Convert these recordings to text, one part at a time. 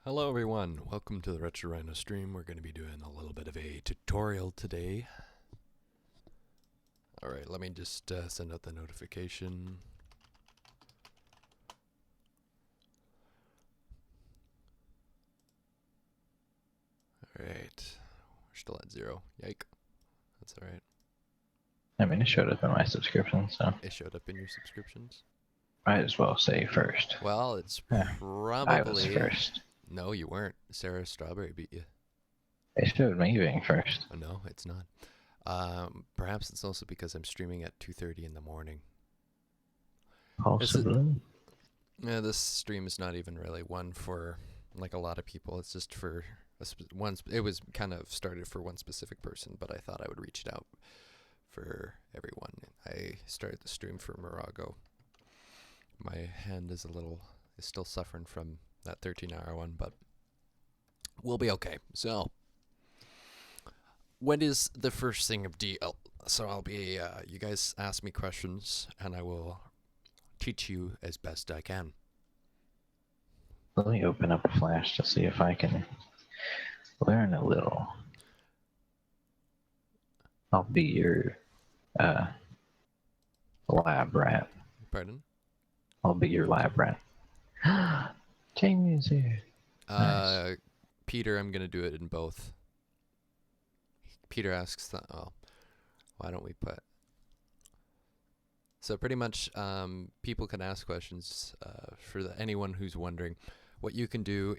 Hello everyone, welcome to the Retro stream. We're going to be doing a little bit of a tutorial today. Alright, let me just send out the notification. Alright, we're still at 0. Yike. That's alright. I mean, it showed up in my subscription, so It showed up in your subscriptions? might as well say first. Well, it's Yeah, probably... I was first. No, you weren't. Sarah Strawberry beat you. It showed me being first. Oh, no, it's not. Perhaps it's also because I'm streaming at 2:30 in the morning. Possibly. Yeah, this stream is not even really one for like a lot of people. It's just for it was kind of started for one specific person, but I thought I would reach it out for everyone. I started the stream for Morago. My hand is still suffering from that 13-hour one, but we'll be okay. So, what is the first thing of DL? So I'll be, you guys ask me questions, and I will teach you as best I can. Let me open up a Flash to see if I can learn a little. I'll be your lab rat. Pardon? I'll be your lab rat. Jamie's here. Nice. Peter, I'm going to do it in both. Peter asks, oh, why don't we put... So pretty much people can ask questions for anyone who's wondering. What you can do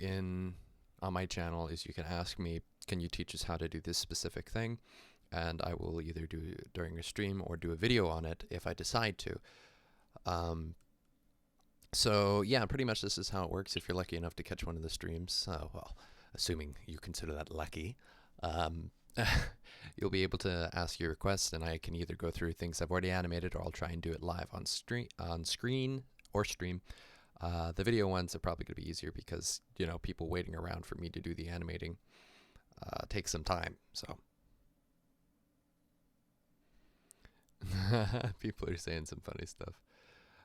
on my channel is you can ask me, can you teach us how to do this specific thing? And I will either do it during a stream or do a video on it if I decide to. So yeah, pretty much this is how it works if you're lucky enough to catch one of the streams. Well, assuming you consider that lucky. You'll be able to ask your requests, and I can either go through things I've already animated, or I'll try and do it live on screen or stream. The video ones are probably going to be easier because, you know, people waiting around for me to do the animating takes some time. So people are saying some funny stuff.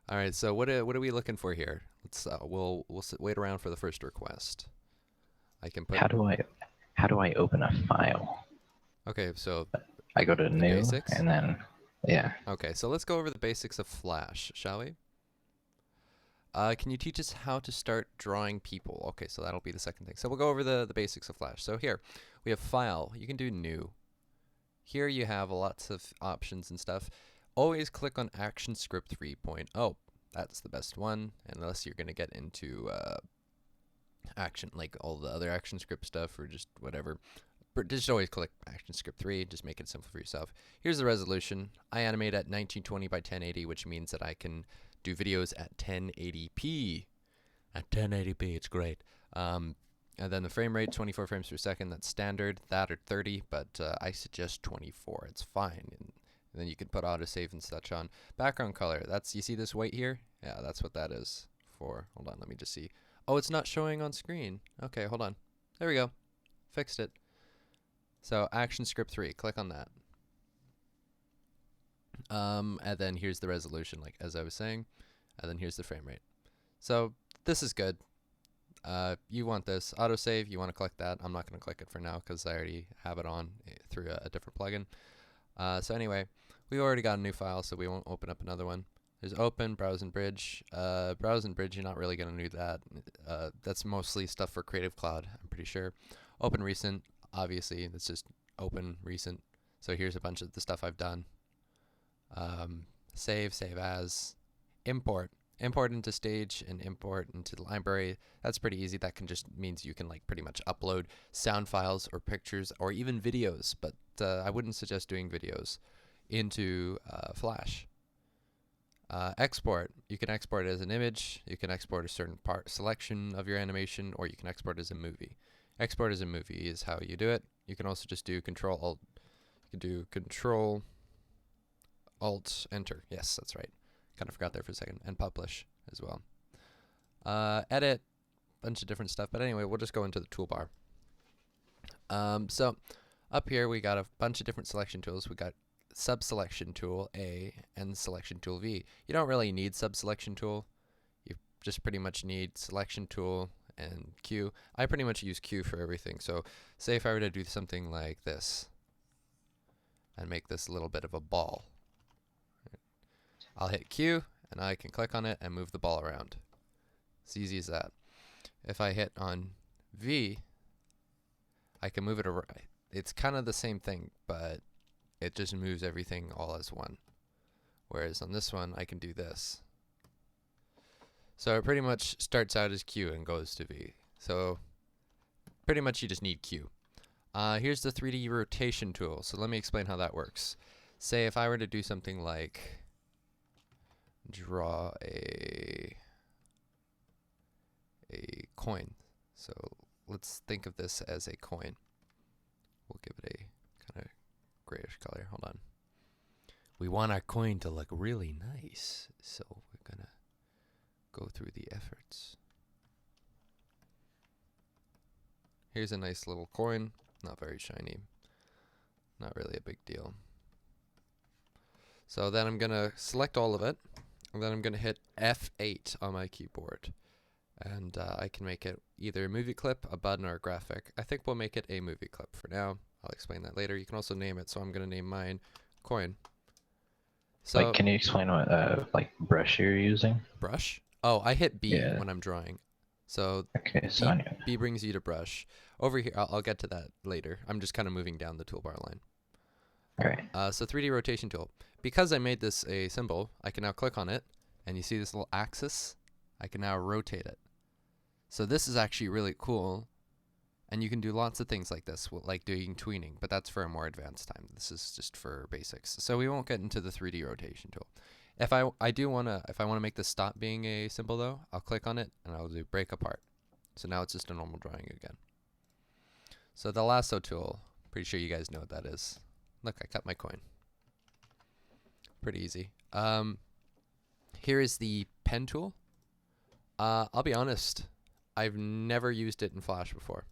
All right, so what are we looking for here? Let's we'll wait around for the first request. I can put. How do I open a file? Okay, so I go to new basics? and then yeah. Okay, so let's go over the basics of Flash, shall we? Can you teach us how to start drawing people? Okay, so that'll be the second thing. So we'll go over the basics of Flash. So here, we have File. You can do New. Here you have lots of options and stuff. Always click on Action Script 3.0. That's the best one, unless you're going to get into action, like all the other action script stuff or just whatever. But just always click Action Script 3. Just make it simple for yourself. Here's the resolution. I animate at 1920 by 1080, which means that I can do videos at 1080p. At 1080p, it's great. And then the frame rate, 24 frames per second. That's standard. That or 30, but I suggest 24. It's fine. And then you can put autosave and such on. Background color. You see this white here? Yeah, that's what that is for. Hold on, let me just see. Oh, it's not showing on screen. Okay, hold on. There we go. Fixed it. So Action Script 3, click on that. And then here's the resolution, like as I was saying. And then here's the frame rate. So this is good. You want this autosave, you want to click that. I'm not going to click it for now because I already have it on through a different plugin. So anyway, we've already got a new file, so we won't open up another one. There's open, browse and bridge. Browse and bridge, you're not really going to do that. That's mostly stuff for Creative Cloud, I'm pretty sure. Open recent. Obviously, that's just open recent. So here's a bunch of the stuff I've done. Save as, import into stage and import into the library. That's pretty easy. That just means you can like pretty much upload sound files or pictures or even videos, but I wouldn't suggest doing videos into Flash. Export. You can export it as an image. You can export a certain selection of your animation, or you can export as a movie. Export as a movie is how you do it. You can also just do Control Alt. You can do Control Alt Enter. Yes, that's right. Kind of forgot there for a second. And publish as well. Edit, bunch of different stuff. But anyway, we'll just go into the toolbar. So up here we got a bunch of different selection tools. We got Subselection Tool A and Selection Tool V. You don't really need Subselection Tool. You just pretty much need Selection Tool and Q. I pretty much use Q for everything. So say if I were to do something like this and make this a little bit of a ball. I'll hit Q and I can click on it and move the ball around. It's easy as that. If I hit on V, I can move it around. It's kind of the same thing, but it just moves everything all as one. Whereas on this one, I can do this. So it pretty much starts out as Q and goes to V. So pretty much you just need Q. Here's the 3D rotation tool. So let me explain how that works. Say if I were to do something like draw a coin. So let's think of this as a coin. We'll give it a kind of grayish color. Hold on. We want our coin to look really nice, so we're gonna go through the efforts. Here's a nice little coin, not very shiny, not really a big deal. So then I'm gonna select all of it, and then I'm gonna hit F8 on my keyboard. And I can make it either a movie clip, a button, or a graphic. I think we'll make it a movie clip for now. I'll explain that later. You can also name it, so I'm gonna name mine coin. So like, can you explain what like brush you're using? brush? Oh, I hit B Yeah. when I'm drawing. So Okay, so anyway. B brings you to brush. Over here, I'll get to that later. I'm just kind of moving down the toolbar line. Alright. So 3D rotation tool. Because I made this a symbol, I can now click on it, and you see this little axis? I can now rotate it. So this is actually really cool, and you can do lots of things like this, like doing tweening, but that's for a more advanced time. This is just for basics. So we won't get into the 3D rotation tool. If I want to make this stop being a symbol though, I'll click on it and I'll do break apart. So now it's just a normal drawing again. So the lasso tool, pretty sure you guys know what that is. Look, I cut my coin. Pretty easy. Here is the pen tool. I'll be honest, I've never used it in Flash before.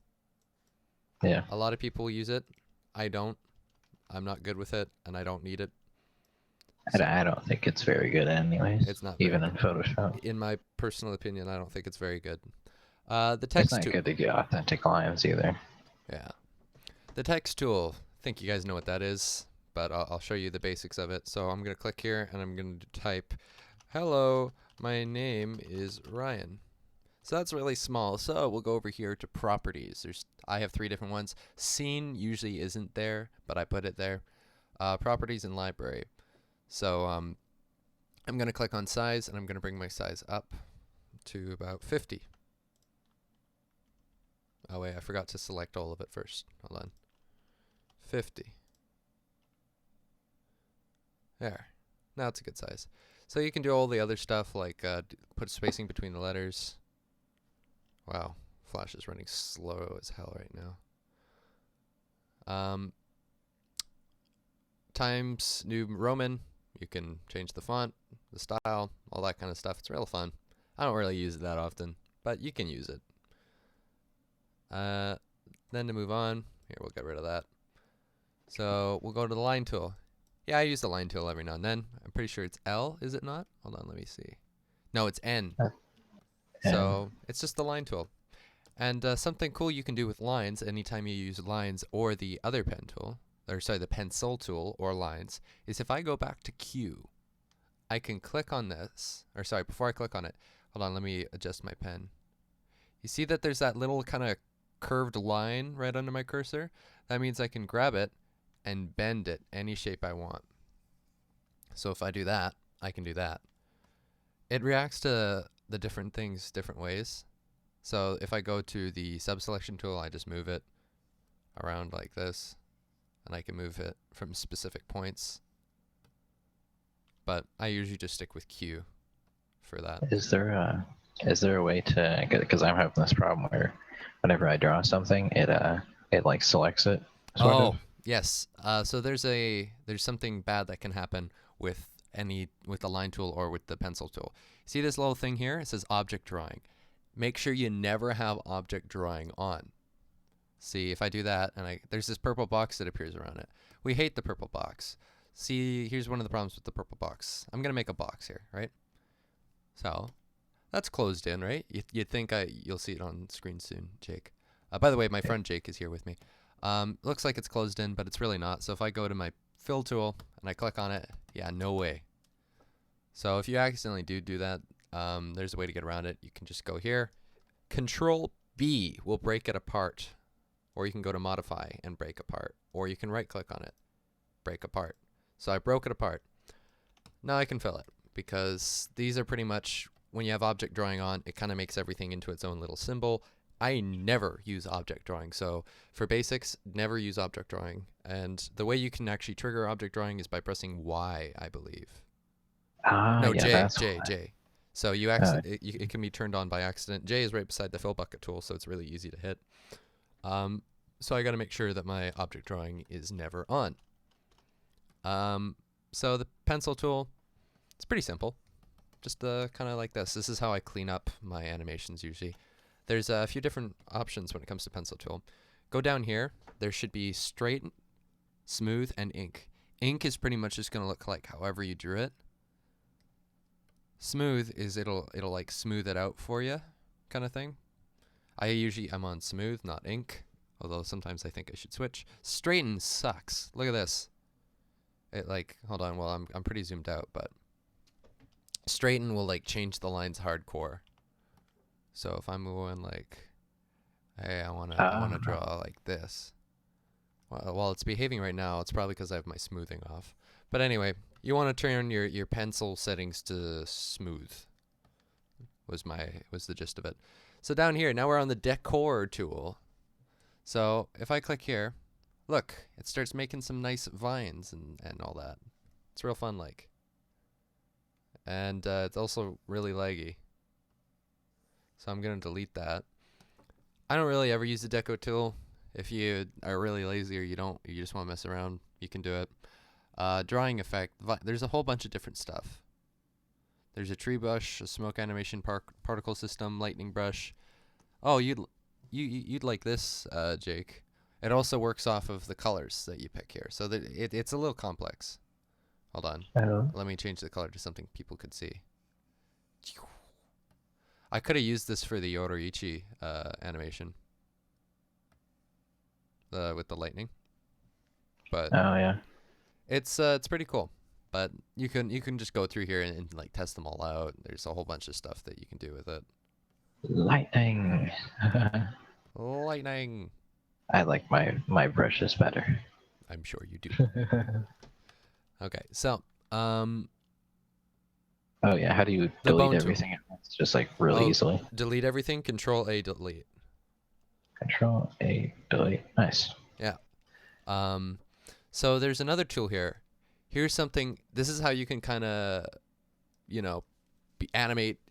Yeah. A lot of people use it. I don't. I'm not good with it, and I don't need it. So I don't think it's very good anyways. it's not even very in good. Photoshop. In my personal opinion, I don't think it's very good. The It's text not tool. good to get authentic lines either. Yeah. The text tool. I think you guys know what that is, but I'll show you the basics of it. So I'm going to click here, and I'm going to type, "Hello, my name is Ryan." So that's really small. So we'll go over here to properties. I have 3 different ones. Scene usually isn't there, but I put it there. Properties and library. So I'm going to click on size, and I'm going to bring my size up to about 50. Oh wait, I forgot to select all of it first. Hold on. 50. There. Now it's a good size. So you can do all the other stuff like put spacing between the letters. Wow, Flash is running slow as hell right now. Times New Roman, you can change the font, the style, all that kind of stuff. It's real fun. I don't really use it that often, but you can use it. Then to move on, here we'll get rid of that. So we'll go to the line tool. Yeah, I use the line tool every now and then. I'm pretty sure it's L, is it not? Hold on, let me see. No, it's N. So it's just the line tool. And something cool you can do with lines anytime you use lines or the other pen tool, or sorry, the pencil tool or lines, is if I go back to Q, I can click on this, or sorry, before I click on it, hold on, let me adjust my pen. You see that there's that little kind of curved line right under my cursor? That means I can grab it and bend it any shape I want. So if I do that, I can do that. It reacts to the different things different ways. So if I go to the subselection tool, I just move it around like this, and I can move it from specific points. But I usually just stick with Q for that. Is there a way to, because I'm having this problem where whenever I draw something, it like selects it. Sort of. Yes. So there's something bad that can happen with the line tool or with the pencil tool. See this little thing here? It says object drawing. Make sure you never have object drawing on. See, if I do that, and there's this purple box that appears around it. We hate the purple box. See, here's one of the problems with the purple box. I'm going to make a box here, right? So That's closed in, right? You'd think you'll see it on screen soon, Jake. By the way, my friend Jake is here with me. Looks like it's closed in, but it's really not. So if I go to my fill tool and I click on it, yeah, no way. So if you accidentally do that, there's a way to get around it. You can just go here. Control B will break it apart. Or you can go to modify and break apart. Or you can right click on it, break apart. So I broke it apart. Now I can fill it because these are pretty much, when you have object drawing on, it kind of makes everything into its own little symbol. I never use object drawing. So for basics, never use object drawing. And the way you can actually trigger object drawing is by pressing Y, I believe. No, Yeah, J, that's J, why. J. So it can be turned on by accident. J is right beside the fill bucket tool, so it's really easy to hit. So I got to make sure that my object drawing is never on. So the pencil tool, it's pretty simple. Just kind of like this. This is how I clean up my animations usually. There's a few different options when it comes to pencil tool. Go down here. There should be straight, smooth, and ink. Ink is pretty much just going to look like however you drew it. Smooth is it'll like smooth it out for you, kind of thing. I'm on smooth, not ink. Although sometimes I think I should switch. Straighten sucks. Look at this. It like, hold on, well I'm pretty zoomed out, but straighten will like change the lines hardcore. So if I'm going like, hey, I wanna draw like this. Well, while it's behaving right now, it's probably because I have my smoothing off. But anyway, you want to turn your pencil settings to smooth. Was the gist of it. So down here, now we're on the decor tool. So if I click here, look, it starts making some nice vines and all that. It's real fun like. And it's also really laggy. So I'm going to delete that. I don't really ever use the deco tool. If you are really lazy or you just want to mess around, you can do it. Drawing effect, there's a whole bunch of different stuff. There's a tree brush, a smoke animation particle system, lightning brush. Oh, you'd like this, Jake. It also works off of the colors that you pick here. So it's a little complex. Hold on. Let me change the color to something people could see. I could have used this for the Yoruichi animation. With the lightning. But Oh yeah. it's pretty cool. But you can just go through here and like test them all out. There's a whole bunch of stuff that you can do with it. Lightning. Lightning. I like my brushes better. I'm sure you do. Okay, so Oh yeah, how do you the bone delete tool. everything at once? Just like really easily. Delete everything. Control A, delete. Control A, delete. Nice. Yeah. So there's another tool here. Here's something. This is how you can kind of,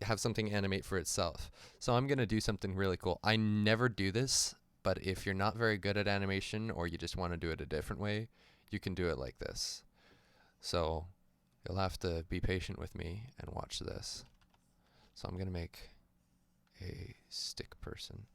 have something animate for itself. So I'm gonna do something really cool. I never do this, but if you're not very good at animation or you just want to do it a different way, you can do it like this. So you'll have to be patient with me and watch this. So I'm gonna make a stick person.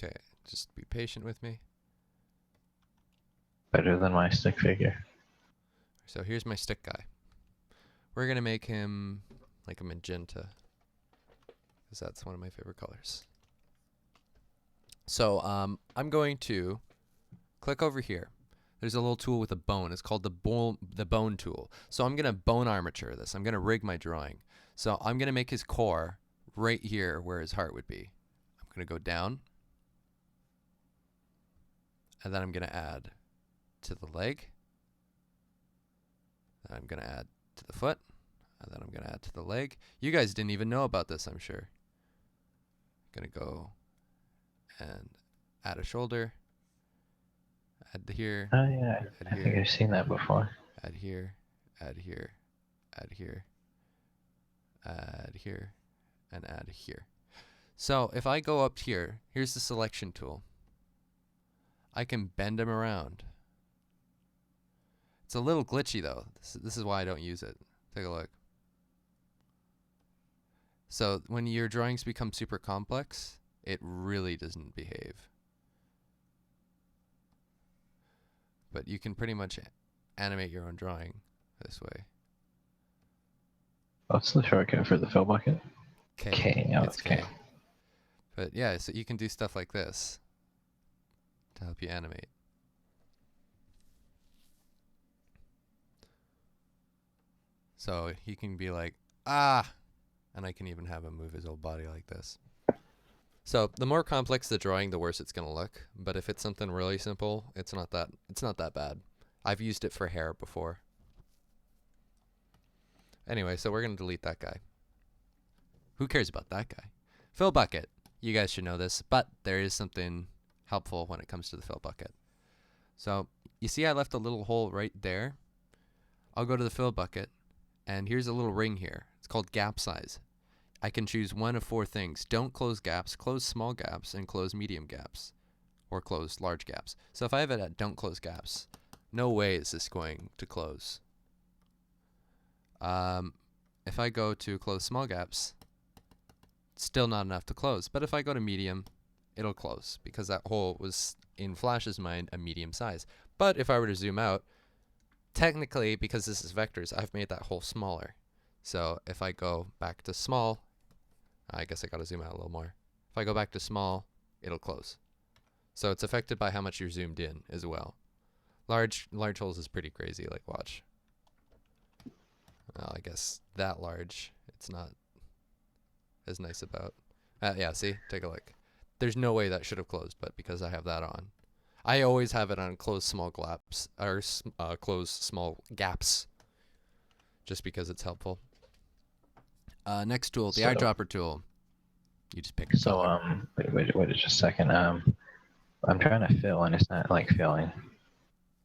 Okay, just be patient with me. Better than my stick figure. So here's my stick guy. We're going to make him like a magenta, because that's one of my favorite colors. So I'm going to click over here. There's a little tool with a bone. It's called the bone tool. So I'm going to bone armature this. I'm going to rig my drawing. So I'm going to make his core right here where his heart would be. I'm going to go down. And then I'm going to add to the leg. Then I'm going to add to the foot. And then I'm going to add to the leg. You guys didn't even know about this, I'm sure. I'm going to go and add a shoulder. Add here. Oh yeah, I think I've seen that before. Add here, add here, add here, add here, and add here. So if I go up here, here's the selection tool. I can bend them around. It's a little glitchy though. This is why I don't use it. Take a look. So when your drawings become super complex, it really doesn't behave. But you can pretty much animate your own drawing this way. What's the shortcut for the fill bucket? K. K. Oh, It's K. But yeah, so you can do stuff like this to help you animate. So he can be like, ah, and I can even have him move his whole body like this. So the more complex the drawing, the worse it's gonna look. But if it's something really simple, it's not that bad. I've used it for hair before. Anyway, so we're gonna delete that guy. Who cares about that guy? Fill bucket. You guys should know this, but there is something helpful when it comes to the fill bucket. So you see I left a little hole right there. I'll go to the fill bucket, and here's a little ring here. It's called gap size. I can choose one of 4 things. Don't close gaps, close small gaps, and close medium gaps, or close large gaps. So if I have it at don't close gaps, no way is this going to close. If I go to close small gaps, still not enough to close. But if I go to medium, it'll close because that hole was, in Flash's mind, a medium size. But if I were to zoom out, technically, because this is vectors, I've made that hole smaller. So if I go back to small, I guess I gotta zoom out a little more. If I go back to small, it'll close. So it's affected by how much you're zoomed in as well. Large holes is pretty crazy, like watch. Well, I guess that large, it's not as nice about. Yeah, see? Take a look. There's no way that should have closed, but because I have that on. I always have it on close small gaps, or close small gaps, just because it's helpful. Next tool, the eyedropper tool. You just pick a color. Wait just a second. I'm trying to fill and it's not like filling.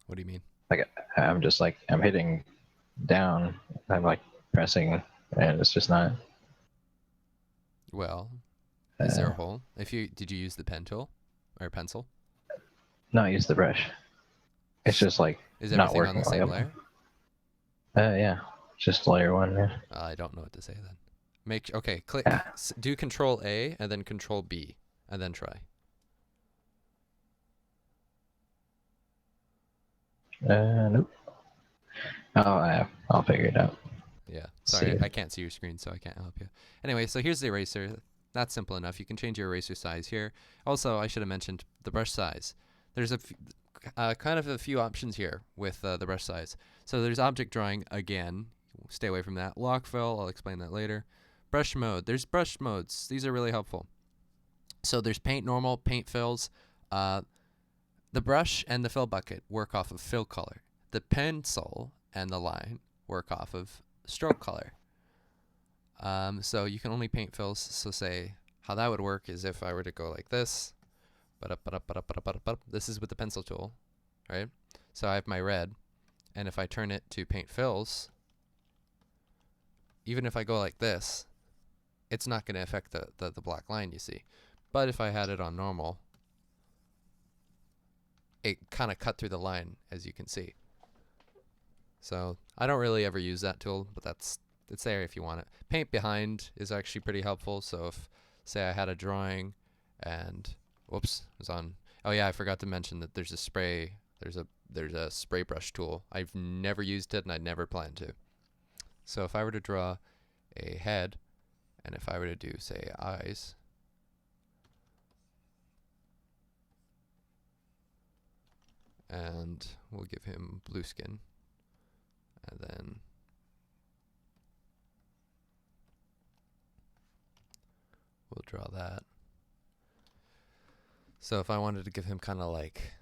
What do you mean? Like I'm just like I'm hitting down. I'm like pressing, and it's just not. Well, is there a hole? Did you use the pen tool or pencil? No, I use the brush. It's just like is not everything working on the same layer? Yeah, just layer 1. Yeah. I don't know what to say then. Okay, click. Yeah. Do Control A and then Control B, and then try. Nope. Oh, I'll figure it out. Yeah, sorry, I can't see your screen, so I can't help you. Anyway, so here's the eraser. That's simple enough. You can change your eraser size here. Also, I should have mentioned the brush size. There's kind of a few options here with the brush size. So there's object drawing, again. Stay away from that. Lock fill, I'll explain that later. Brush mode. There's brush modes. These are really helpful. So there's paint normal, paint fills. The brush and the fill bucket work off of fill color. The pencil and the line work off of stroke color. So you can only paint fills. So say how that would work is if I were to go like this. This is with the pencil tool, right? So I have my red, and if I turn it to paint fills, even if I go like this, it's not going to affect the black line you see. But if I had it on normal, it kind of cut through the line, as you can see. So I don't really ever use that tool, but it's there if you want it. Paint behind is actually pretty helpful. So if, say I had a drawing and whoops, it was on. Oh yeah, I forgot to mention that there's a spray. There's a spray brush tool. I've never used it and I never plan to. So if I were to draw a head, and if I were to do say eyes, and we'll give him blue skin, and then we'll draw that. So if I wanted to give him kind of like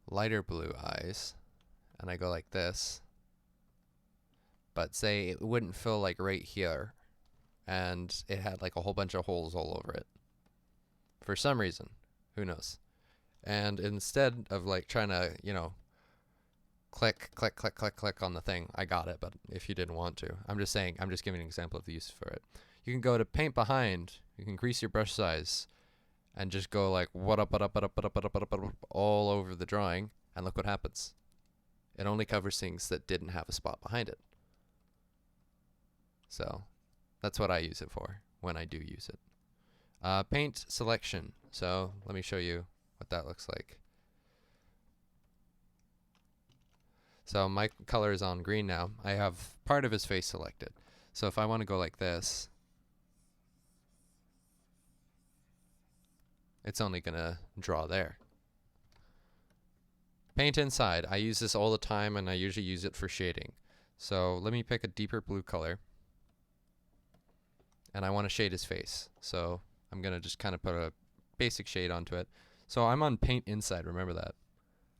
lighter blue eyes, and I go like this, but say it wouldn't fill like right here, and it had like a whole bunch of holes all over it. For some reason, who knows? And instead of like trying to, click on the thing, I got it, but if you didn't want to, I'm just giving an example of the use for it. You can go to paint behind, you can increase your brush size, and just go like what up all over the drawing, and look what happens. It only covers things that didn't have a spot behind it. So that's what I use it for when I do use it. Paint selection. So let me show you what that looks like. So my color is on green now. I have part of his face selected. So if I want to go like this, it's only going to draw there. Paint inside. I use this all the time, and I usually use it for shading. So let me pick a deeper blue color. And I want to shade his face. So I'm going to just kind of put a basic shade onto it. So I'm on paint inside, remember that.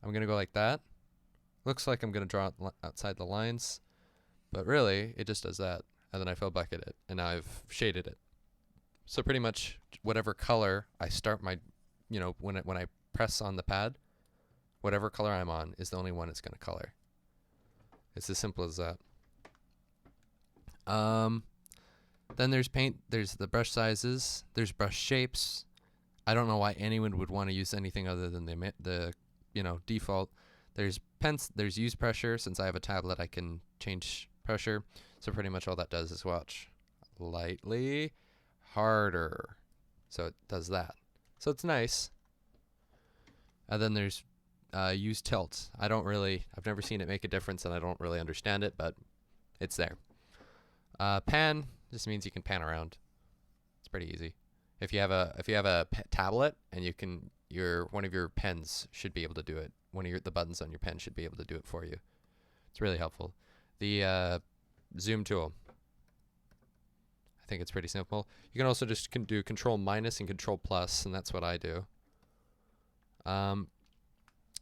I'm going to go like that. Looks like I'm going to draw outside the lines, but really it just does that. And then I fill bucket it, and now I've shaded it. So pretty much whatever color I start my, you know, when I press on the pad, whatever color I'm on is the only one it's going to color. It's as simple as that. Then there's paint, there's the brush sizes, there's brush shapes. I don't know why anyone would want to use anything other than the you know, default. There's there's use pressure. Since I have a tablet, I can change pressure. So pretty much all that does is watch. Lightly, harder. So it does that. So it's nice. And then there's use tilt. I've never seen it make a difference, and I don't really understand it, but it's there. Pan just means you can pan around. It's pretty easy. If you have a tablet, and one of your pens should be able to do it. One of the buttons on your pen should be able to do it for you. It's really helpful. The zoom tool. I think it's pretty simple. You can also just do Control minus and Control plus, and that's what I do.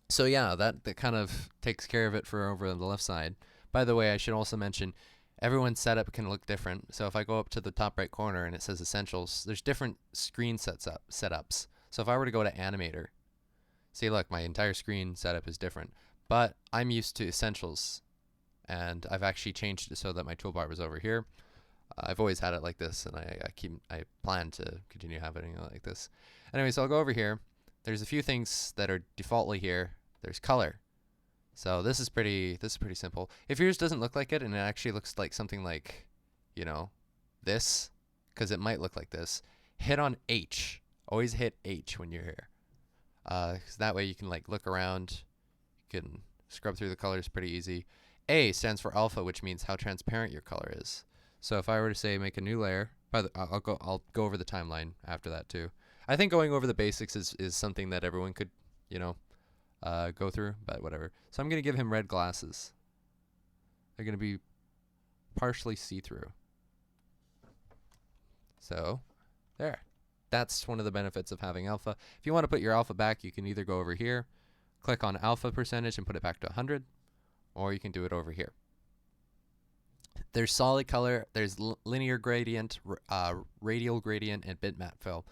So yeah, that kind of takes care of it for over on the left side. By the way, I should also mention everyone's setup can look different. So if I go up to the top right corner and it says Essentials, there's different screen setups. So if I were to go to Animator, see, look, my entire screen setup is different. But I'm used to Essentials, and I've actually changed it so that my toolbar was over here. I've always had it like this, and I plan to continue having it like this. Anyway, so I'll go over here. There's a few things that are defaultly here. There's color. So this is pretty simple. If yours doesn't look like it, and it actually looks like something like, you know, this, because it might look like this, hit on H. Always hit H when you're here. 'Cause that way you can like look around. You can scrub through the colors pretty easy. A stands for alpha, which means how transparent your color is. So if I were to say make a new layer, I'll go over the timeline after that too. I think going over the basics is something that everyone could, you know, go through, but whatever. So I'm going to give him red glasses. They're going to be partially see-through. So there. That's one of the benefits of having alpha. If you want to put your alpha back, you can either go over here, click on alpha percentage and put it back to 100, or you can do it over here. There's solid color, there's linear gradient, radial gradient, and bitmap fill.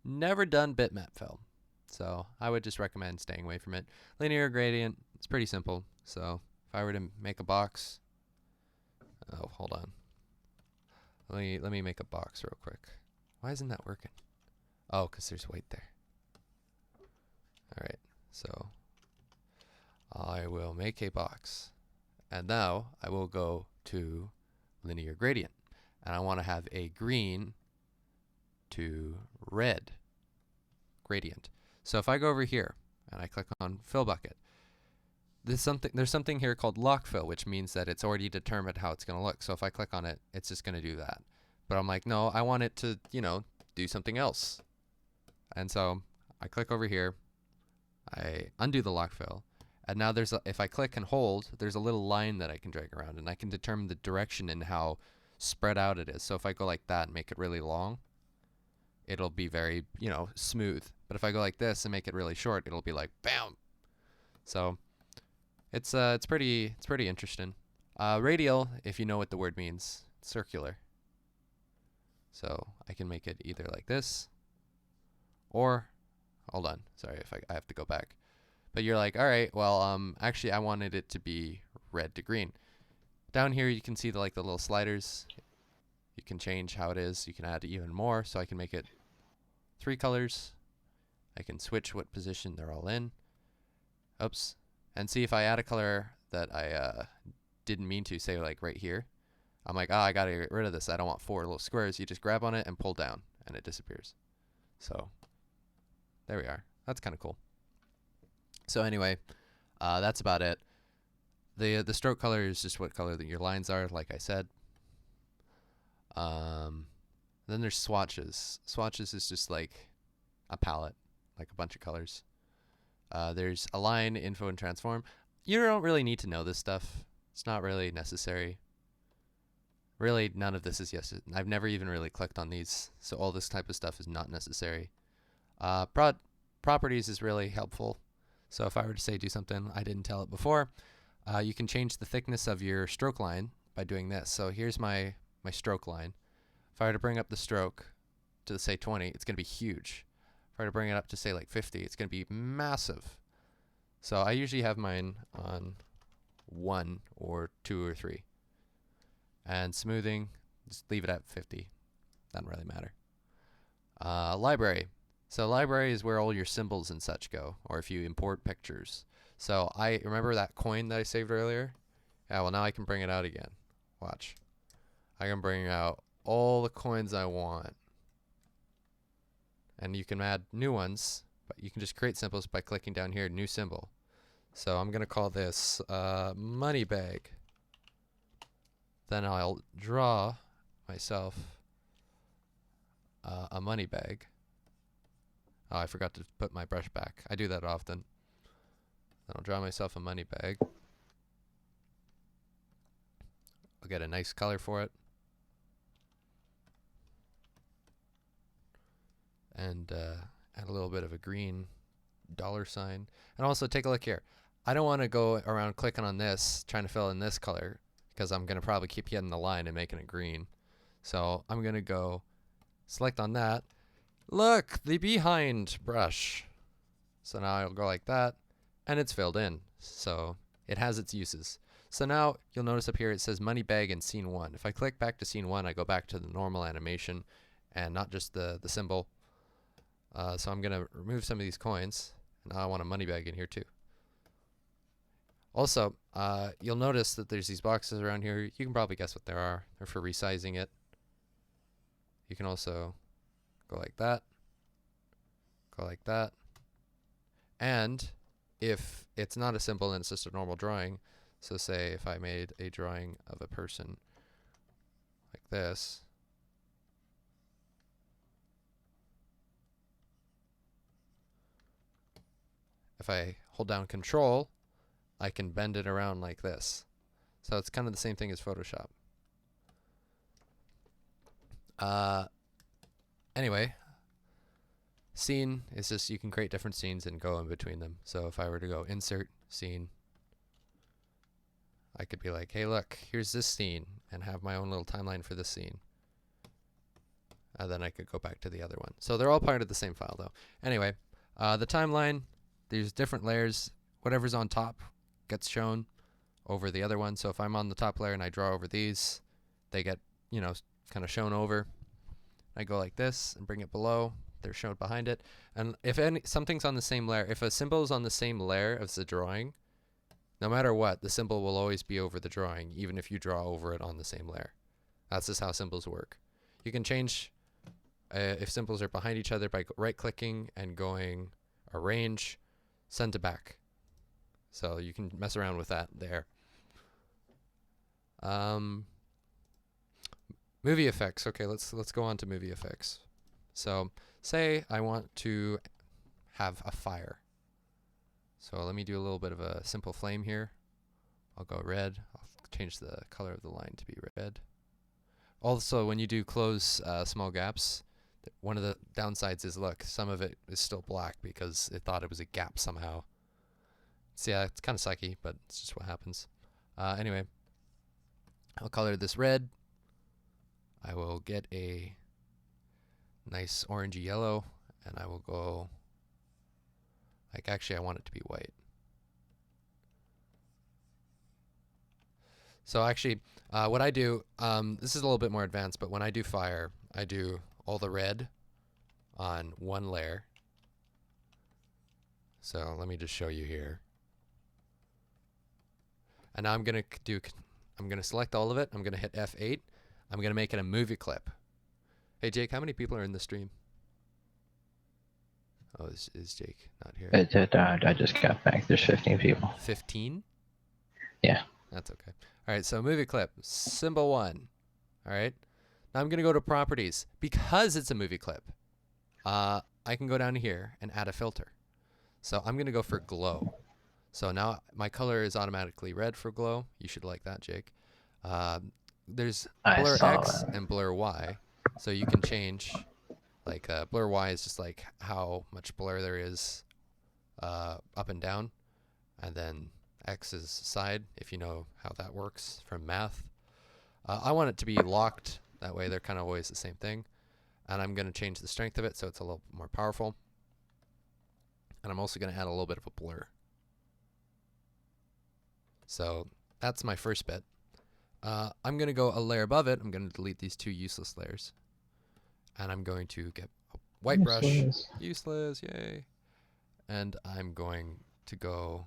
Never done bitmap fill, so I would just recommend staying away from it. Linear gradient, it's pretty simple. So if I were to make a box, oh, hold on. Let me make a box real quick. Why isn't that working? Oh, because there's white there. All right, so I will make a box. And now I will go to linear gradient. And I want to have a green to red gradient. So if I go over here and I click on fill bucket, there's something here called lock fill, which means that it's already determined how it's going to look. So if I click on it, it's just going to do that. But I'm like, no, I want it to, you know, do something else. And so I click over here, I undo the lock fill, and now if I click and hold, there's a little line that I can drag around, and I can determine the direction and how spread out it is. So if I go like that and make it really long, it'll be very, you know, smooth. But if I go like this and make it really short, it'll be like bam. So it's pretty interesting. Radial, if you know what the word means, circular. So I can make it either like this, or hold on, sorry, if I have to go back. But you're like, all right, well, actually I wanted it to be red to green. Down here you can see the little sliders. You can change how it is. You can add even more, so I can make it 3 colors. I can switch what position they're all in. Oops. And see if I add a color that I didn't mean to, say like right here, I'm like, oh, I gotta get rid of this. I don't want 4 little squares. You just grab on it and pull down, and it disappears. So there we are. That's kind of cool. So anyway, that's about it. The stroke color is just what color your lines are, like I said. Then there's swatches. Swatches is just like a palette, like a bunch of colors. There's align, info, and transform. You don't really need to know this stuff. It's not really necessary. Really, none of this is yes. I've never even really clicked on these, so all this type of stuff is not necessary. Properties is really helpful. So if I were to say do something I didn't tell it before, you can change the thickness of your stroke line by doing this. So here's my stroke line. If I were to bring up the stroke to say 20, it's going to be huge. If I were to bring it up to say like 50, it's going to be massive. So I usually have mine on 1 or 2 or 3. And smoothing, just leave it at 50. Doesn't really matter. Library. So library is where all your symbols and such go, or if you import pictures. So I remember that coin that I saved earlier? Yeah, well now I can bring it out again. Watch. I can bring out all the coins I want. And you can add new ones, but you can just create symbols by clicking down here, new symbol. So I'm going to call this money bag. Then I'll draw myself a money bag. Oh, I forgot to put my brush back. I do that often. Then I'll draw myself a money bag. I'll get a nice color for it. And add a little bit of a green dollar sign. And also take a look here. I don't want to go around clicking on this, trying to fill in this color, because I'm going to probably keep getting the line and making it green. So I'm going to go select on that. Look, the behind brush. So now I'll go like that, and it's filled in. So it has its uses. So now you'll notice up here it says money bag in scene 1. If I click back to scene 1, I go back to the normal animation and not just the symbol. So I'm going to remove some of these coins. Now I want a money bag in here too. Also, you'll notice that there's these boxes around here. You can probably guess what they are. They're for resizing it. You can also go like that. Go like that. And if it's not a symbol and it's just a normal drawing, so say if I made a drawing of a person like this, if I hold down Control, I can bend it around like this. So it's kind of the same thing as Photoshop. Anyway, scene is just you can create different scenes and go in between them. So if I were to go Insert, Scene, I could be like, hey, look, here's this scene, and have my own little timeline for this scene. And then I could go back to the other one. So they're all part of the same file, though. Anyway, the timeline, there's different layers. Whatever's on top gets shown over the other one. So if I'm on the top layer and I draw over these, they get, you know, kind of shown over. I go like this and bring it below. They're shown behind it. And if something's on the same layer, if a symbol is on the same layer as the drawing, no matter what, the symbol will always be over the drawing, even if you draw over it on the same layer. That's just how symbols work. You can change if symbols are behind each other by right-clicking and going Arrange, Send to Back. So you can mess around with that there. Movie effects. Okay, let's go on to movie effects. So say I want to have a fire. So let me do a little bit of a simple flame here. I'll go red. I'll change the color of the line to be red. Also, when you do close small gaps, one of the downsides is, look, some of it is still black because it thought it was a gap somehow. So yeah, it's kind of sucky, but it's just what happens. Anyway, I'll color this red. I will get a nice orangey yellow, and I will go, like, actually I want it to be white. So actually, what I do, this is a little bit more advanced, but when I do fire, I do all the red on one layer. So let me just show you here. And now I'm going to do I'm going to select all of it. I'm going to hit F8. I'm going to make it a movie clip. Hey, Jake, how many people are in the stream? Oh, is Jake not here? I just got back. There's 15 people. 15? Yeah. That's okay. All right, so movie clip, symbol 1. All right. Now I'm going to go to properties. Because it's a movie clip, I can go down here and add a filter. So I'm going to go for glow. So now my color is automatically red for glow. You should like that, Jake. There's blur X and blur Y. So you can change, like blur Y is just like how much blur there is up and down. And then X is side, if you know how that works from math. I want it to be locked. That way they're kind of always the same thing. And I'm going to change the strength of it so it's a little more powerful. And I'm also going to add a little bit of a blur. So that's my first bit. I'm going to go a layer above it. I'm going to delete these 2 useless layers. And I'm going to get a white brush. Useless, yay. And I'm going to go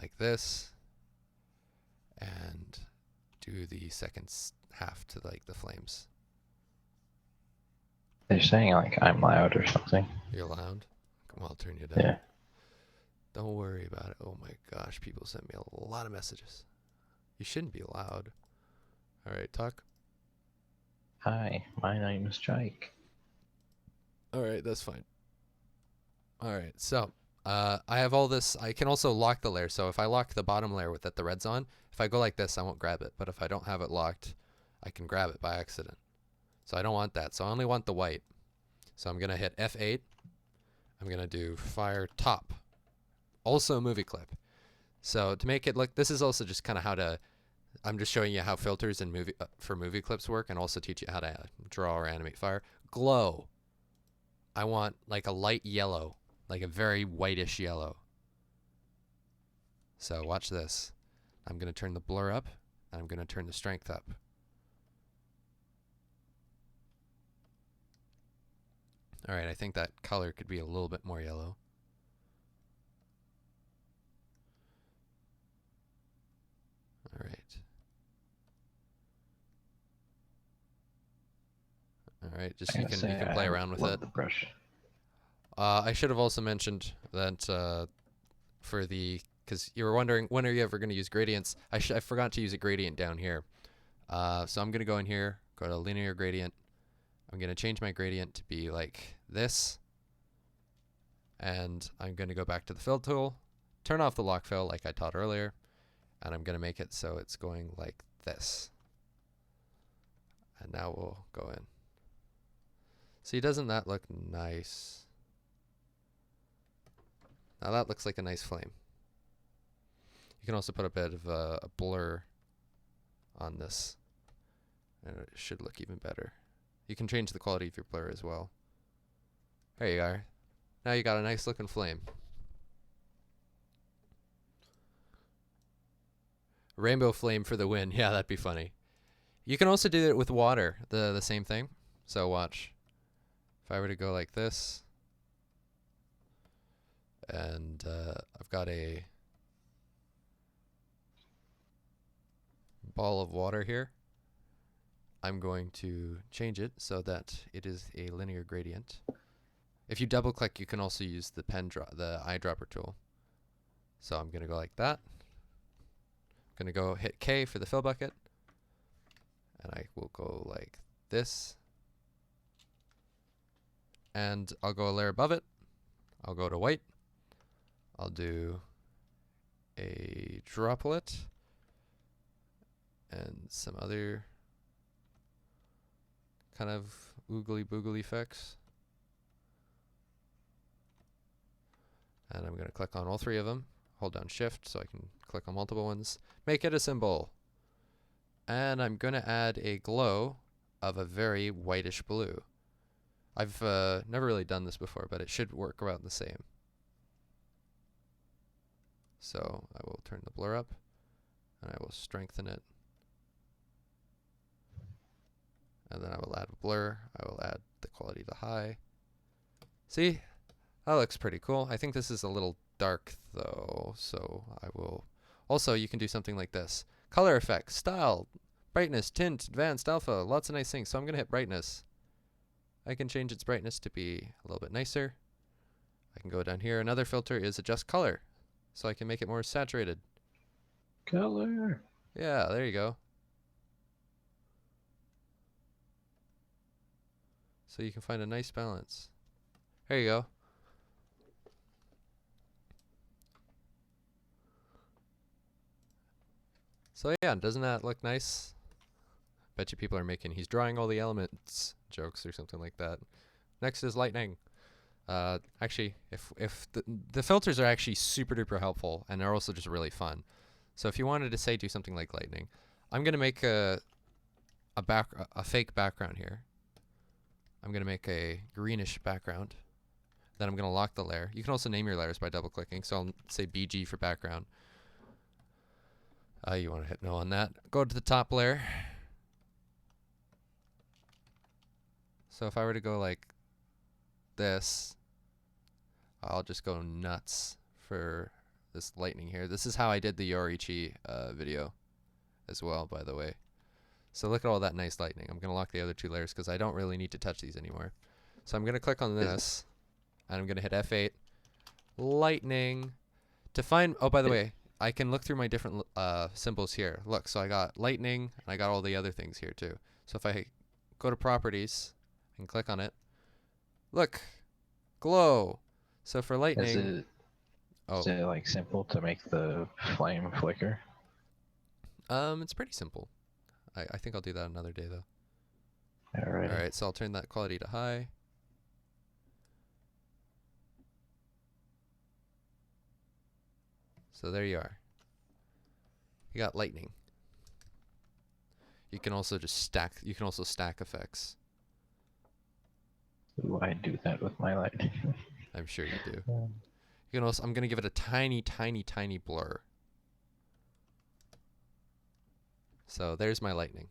like this and do the second half to like the flames. They're saying like I'm loud or something. You're loud? Well, I'll turn you down. Yeah. Don't worry about it. Oh my gosh, people sent me a lot of messages. You shouldn't be loud. All right, talk. Hi, my name is Jake. All right, that's fine. All right, so I have all this. I can also lock the layer. So if I lock the bottom layer with that the red's on, if I go like this, I won't grab it. But if I don't have it locked, I can grab it by accident. So I don't want that. So I only want the white. So I'm going to hit F8. I'm going to do fire top. Also a movie clip. So to make it look, this is also just kind of how to, I'm just showing you how filters and for movie clips work, and also teach you how to draw or animate fire. Glow. I want like a light yellow, like a very whitish yellow. So watch this. I'm going to turn the blur up, and I'm going to turn the strength up. All right, I think that color could be a little bit more yellow. All right. All right, just you can play around with it. The brush. I should have also mentioned that for the, because you were wondering when are you ever going to use gradients. I forgot to use a gradient down here. So I'm going to go in here, go to linear gradient. I'm going to change my gradient to be like this. And I'm going to go back to the fill tool, turn off the lock fill like I taught earlier, and I'm going to make it so it's going like this. And now we'll go in. See, doesn't that look nice? Now that looks like a nice flame. You can also put a bit of a blur on this, and it should look even better. You can change the quality of your blur as well. There you are. Now you got a nice looking flame. Rainbow flame for the win. Yeah, that'd be funny. You can also do it with water, the same thing. So watch. If I were to go like this, and I've got a ball of water here, I'm going to change it so that it is a linear gradient. If you double click, you can also use the the eyedropper tool. So I'm going to go like that. I'm going to go hit K for the fill bucket, and I will go like this. And I'll go a layer above it. I'll go to white. I'll do a droplet and some other kind of oogly boogly effects. And I'm going to click on all 3 of them. Hold down shift so I can click on multiple ones. Make it a symbol. And I'm going to add a glow of a very whitish blue. I've never really done this before, but it should work about the same. So I will turn the blur up, and I will strengthen it. And then I will add a blur. I will add the quality to high. See? That looks pretty cool. I think this is a little dark, though, so I will... Also, you can do something like this. Color effects, style, brightness, tint, advanced, alpha, lots of nice things. So I'm going to hit brightness. I can change its brightness to be a little bit nicer. I can go down here. Another filter is adjust color. So I can make it more saturated. Color. Yeah, there you go. So you can find a nice balance. There you go. So yeah, doesn't that look nice? Bet you people are making he's drawing all the elements jokes or something like that. Next is lightning. Actually, if the filters are actually super duper helpful and they're also just really fun. So if you wanted to say do something like lightning, I'm gonna make a fake background here. I'm gonna make a greenish background. Then I'm gonna lock the layer. You can also name your layers by double clicking. So I'll say BG for background. You want to hit no on that. Go to the top layer. So if I were to go like this, I'll just go nuts for this lightning here. This is how I did the Yorichi video as well, by the way. So look at all that nice lightning. I'm going to lock the other two layers because I don't really need to touch these anymore. So I'm going to click on this, and I'm going to hit F8. Lightning. To find, oh, by the way, I can look through my different symbols here. Look, so I got lightning, and I got all the other things here too. So if I go to properties and click on it, look, glow. So for lightning, Is it like simple to make the flame flicker? It's pretty simple. I think I'll do that another day though. Alright. All right, so I'll turn that quality to high. So there you are. You got lightning. You can also just stack. You can also stack effects. Ooh, I do that with my lightning. I'm sure you do. You can also. I'm gonna give it a tiny, tiny, tiny blur. So there's my lightning.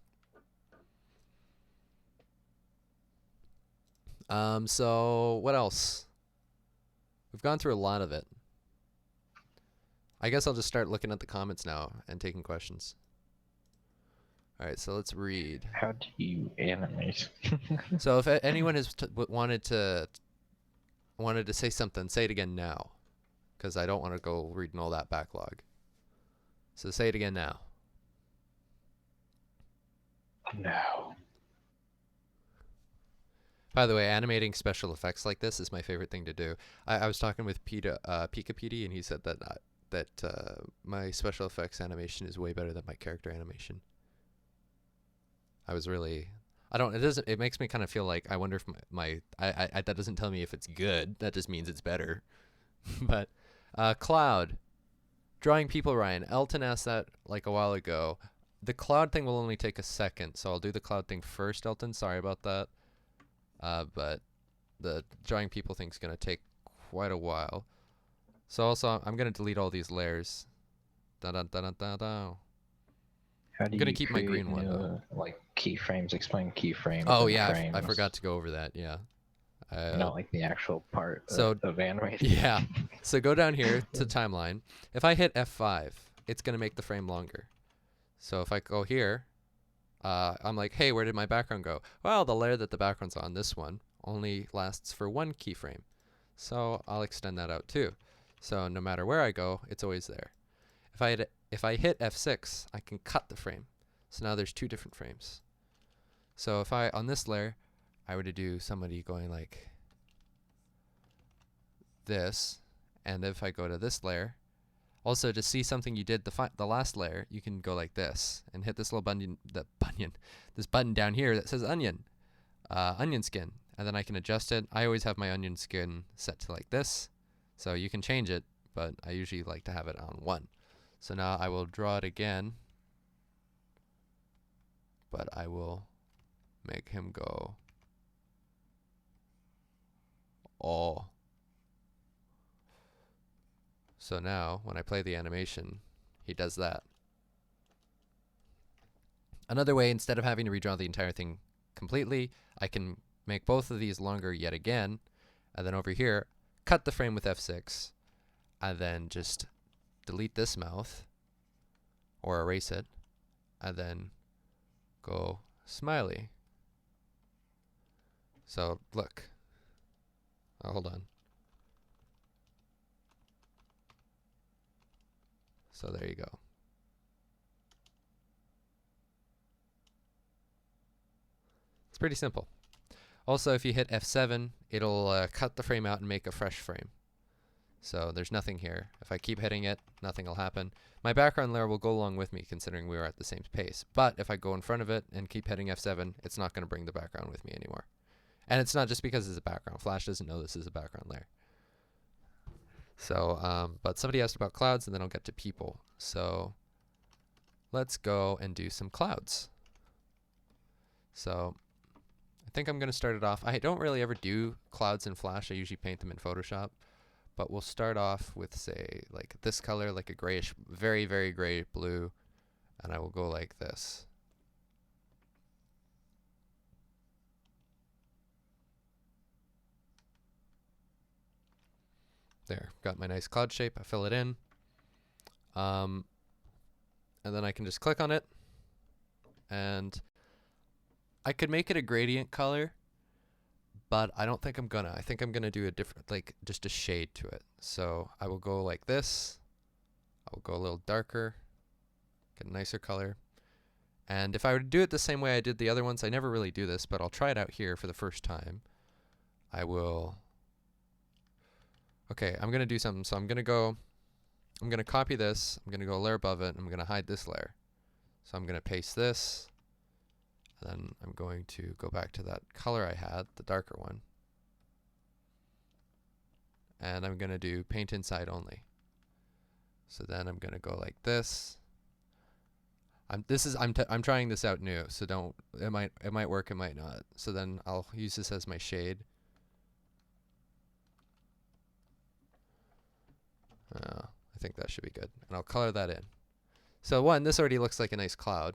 So what else? We've gone through a lot of it. I guess I'll just start looking at the comments now and taking questions. All right, so let's read. How do you animate? So if anyone has wanted to say something, say it again now, because I don't want to go reading all that backlog. So say it again now. No. By the way, animating special effects like this is my favorite thing to do. I was talking with Pika PD, and he said that my special effects animation is way better than my character animation. I was really, it makes me kind of feel like I wonder if that doesn't tell me if it's good. That just means it's better. But cloud, drawing people, Ryan. Elton asked that like a while ago. The cloud thing will only take a second, so I'll do the cloud thing first, Elton. Sorry about that. But the drawing people thing's gonna take quite a while. So also, I'm gonna delete all these layers. I'm gonna keep my green one though. Like keyframes, explain keyframes. Oh and yeah, frames. I forgot to go over that. Yeah. Not like the actual part of animating. Yeah. So go down here to timeline. If I hit F5, it's gonna make the frame longer. So if I go here, I'm like, hey, where did my background go? Well, the layer that the background's on, this one, only lasts for one keyframe. So I'll extend that out too. So no matter where I go, it's always there. If I hit F6, I can cut the frame. So now there's two different frames. So if on this layer, I were to do somebody going like this, and if I go to this layer, also to see something you did the last layer, you can go like this and hit this little this button down here that says onion skin, and then I can adjust it. I always have my onion skin set to like this, so you can change it, but I usually like to have it on 1. So now I will draw it again, but I will make him go all. So now, when I play the animation, he does that. Another way, instead of having to redraw the entire thing completely, I can make both of these longer yet again, and then over here, cut the frame with F6, and then just delete this mouth, or erase it, and then go smiley. So look. Oh, hold on. So there you go. It's pretty simple. Also, if you hit F7, it'll cut the frame out and make a fresh frame. So there's nothing here. If I keep hitting it, nothing will happen. My background layer will go along with me, considering we are at the same pace. But if I go in front of it and keep hitting F7, it's not going to bring the background with me anymore. And it's not just because it's a background. Flash doesn't know this is a background layer. So, but somebody asked about clouds, and then I'll get to people. So let's go and do some clouds. So I think I'm going to start it off. I don't really ever do clouds in Flash. I usually paint them in Photoshop. But we'll start off with, say, like this color, like a grayish, very, very gray blue. And I will go like this. There, got my nice cloud shape. I fill it in. And then I can just click on it. And I could make it a gradient color, but I don't think I'm gonna. I think I'm gonna do a different, like just a shade to it. So I will go like this. I will go a little darker, get a nicer color. And if I were to do it the same way I did the other ones, I never really do this, but I'll try it out here for the first time. I will. Okay, I'm gonna do something. So I'm gonna copy this. I'm gonna go a layer above it. And I'm gonna hide this layer. So I'm gonna paste this. Then I'm going to go back to that color I had, the darker one. And I'm going to do paint inside only. So then I'm going to go like this. I'm trying this out new, so don't, it might work, it might not. So then I'll use this as my shade. I think that should be good. And I'll color that in. So one, this already looks like a nice cloud.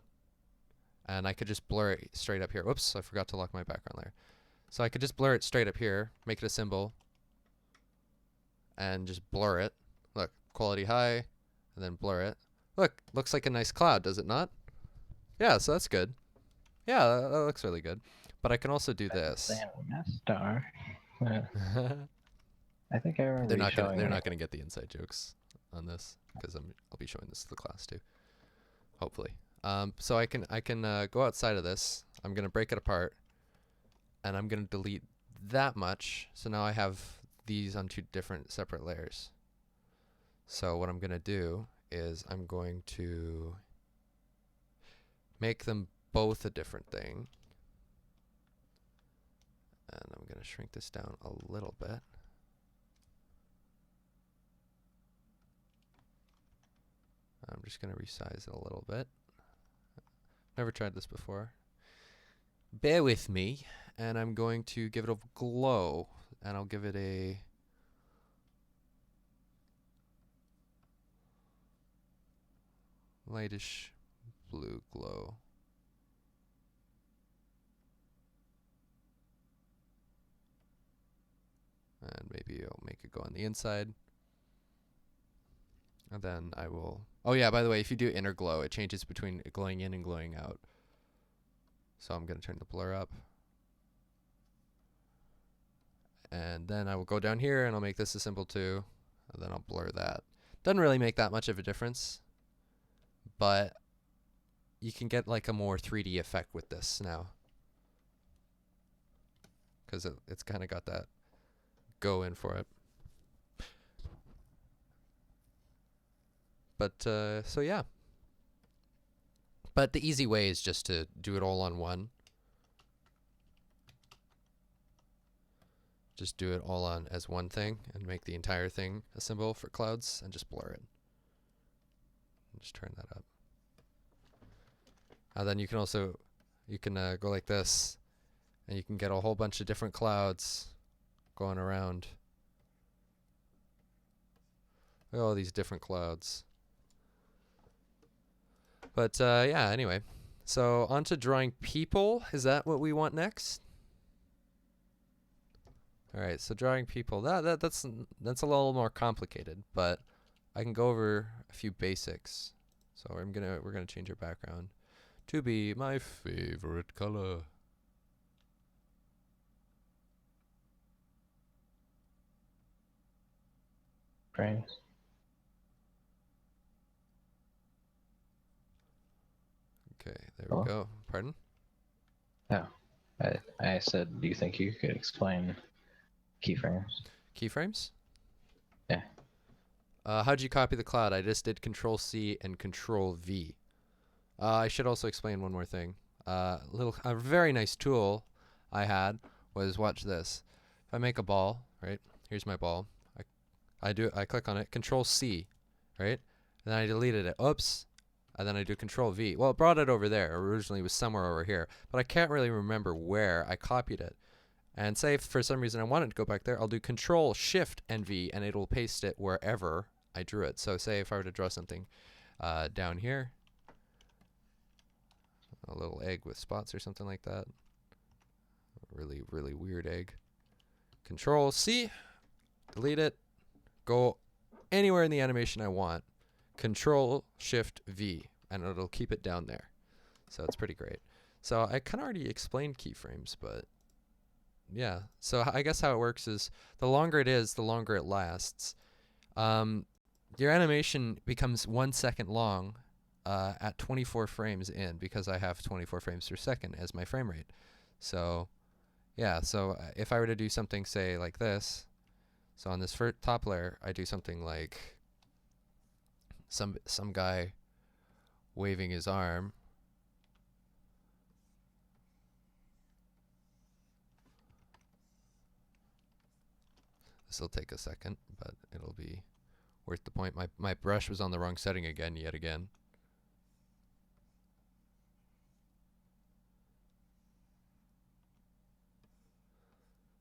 And I could just blur it straight up here. Whoops, I forgot to lock my background layer. So I could just blur it straight up here, make it a symbol, and just blur it. Look, quality high, and then blur it. Look, looks like a nice cloud, does it not? Yeah, so that's good. Yeah, that looks really good. But I can also do this. Star. I think I remember they're not gonna get the inside jokes on this, because I'll be showing this to the class too. Hopefully. So I can go outside of this. I'm going to break it apart, and I'm going to delete that much. So now I have these on two different separate layers. So what I'm going to do is I'm going to make them both a different thing. And I'm going to shrink this down a little bit. I'm just going to resize it a little bit. Never tried this before. Bear with me, and I'm going to give it a glow, and I'll give it a lightish blue glow. And maybe I'll make it go on the inside. And then I will... Oh yeah, by the way, if you do inner glow, it changes between glowing in and glowing out. So I'm going to turn the blur up. And then I will go down here and I'll make this a symbol too. And then I'll blur that. Doesn't really make that much of a difference. But you can get like a more 3D effect with this now. Because it's kind of got that go in for it. But, so yeah. But the easy way is just to do it all on one. Just do it all on as one thing and make the entire thing a symbol for clouds and just blur it. Just turn that up. And then you can also, go like this and you can get a whole bunch of different clouds going around. Look at all these different clouds. But yeah, anyway. So on to drawing people. Is that what we want next? All right, so drawing people. That's a little more complicated, but I can go over a few basics. So we're gonna change our background. to be my favorite color. Frames. Okay, there Hello? we go. Pardon? Oh, I said, do you think you could explain keyframes? Keyframes? Yeah. How'd you copy the cloud? I just did Control C and Control V. I should also explain one more thing. A very nice tool I had was, watch this. If I make a ball, right? Here's my ball. I click on it, Control C, right? And then I deleted it. Oops. And then I do Control V. Well, it brought it over there. Originally it was somewhere over here, but I can't really remember where I copied it. And say if for some reason I want it to go back there, I'll do Control Shift and V, and it'll paste it wherever I drew it. So say if I were to draw something down here, a little egg with spots or something like that. Really, really weird egg. Control C, delete it, go anywhere in the animation I want. Control Shift V, and it'll keep it down there. So it's pretty great. So I kind of already explained keyframes, but yeah. So I guess how it works is the longer it is, the longer it lasts. Your animation becomes 1 second long at 24 frames in, because I have 24 frames per second as my frame rate. So yeah, so if I were to do something, say, like this, so on this top layer, I do something like some guy waving his arm. This will take a second, but it'll be worth the point. My brush was on the wrong setting again, yet again.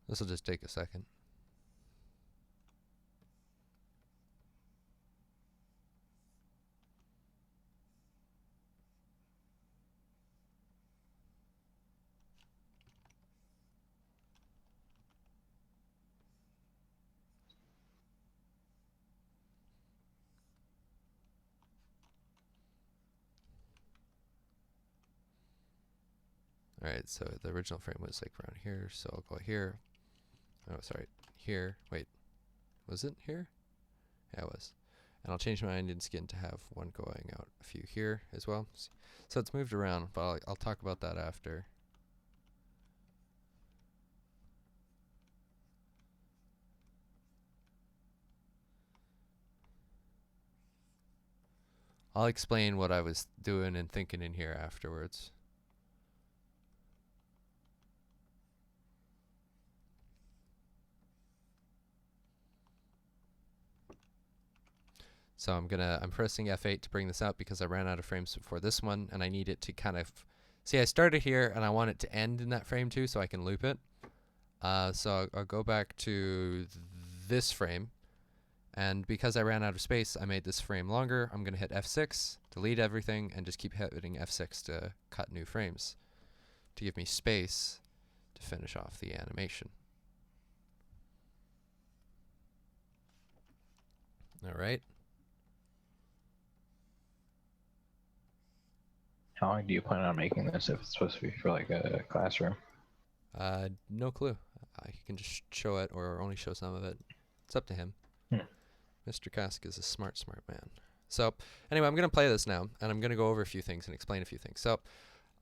This will just take a second. Alright, so the original frame was like around here, so I'll go here. Oh, sorry, here. Wait, was it here? Yeah, it was. And I'll change my onion skin to have one going out a few here as well. So it's moved around, but I'll talk about that after. I'll explain what I was doing and thinking in here afterwards. So I'm pressing F8 to bring this out because I ran out of frames before this one, and I need it to kind of, see, I started here and I want it to end in that frame too, so I can loop it. So I'll go back to this frame, and because I ran out of space, I made this frame longer. I'm gonna hit F6, delete everything, and just keep hitting F6 to cut new frames to give me space to finish off the animation. All right. How long do you plan on making this if it's supposed to be for like a classroom? No clue. He can just show it or only show some of it. It's up to him. Mr. Kask is a smart man. So anyway, I'm going to play this now, and I'm going to go over a few things and explain a few things. So